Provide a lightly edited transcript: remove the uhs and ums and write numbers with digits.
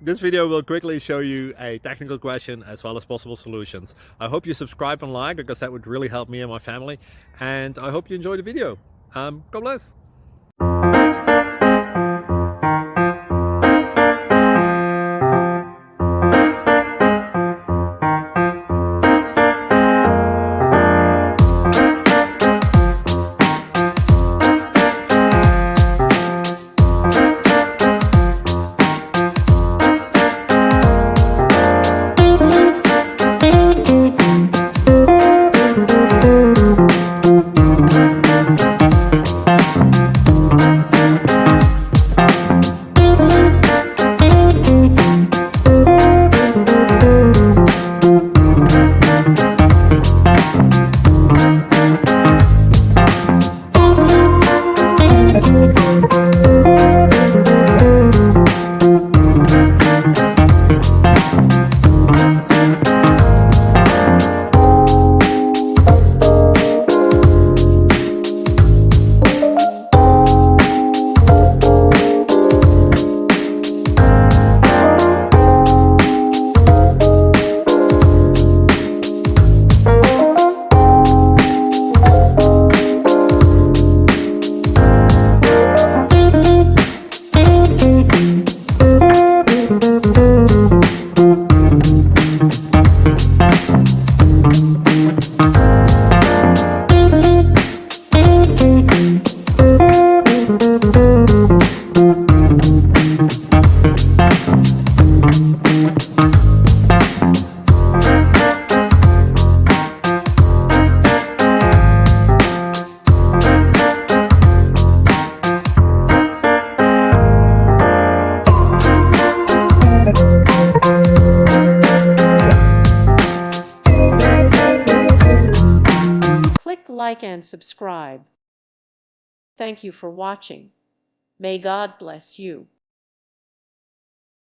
This video will quickly show you a technical question as well as possible solutions. I hope you subscribe and like, because that would really help me and my family. And I hope you enjoy the video. God bless. Click like and subscribe. Thank you for watching. May God bless you.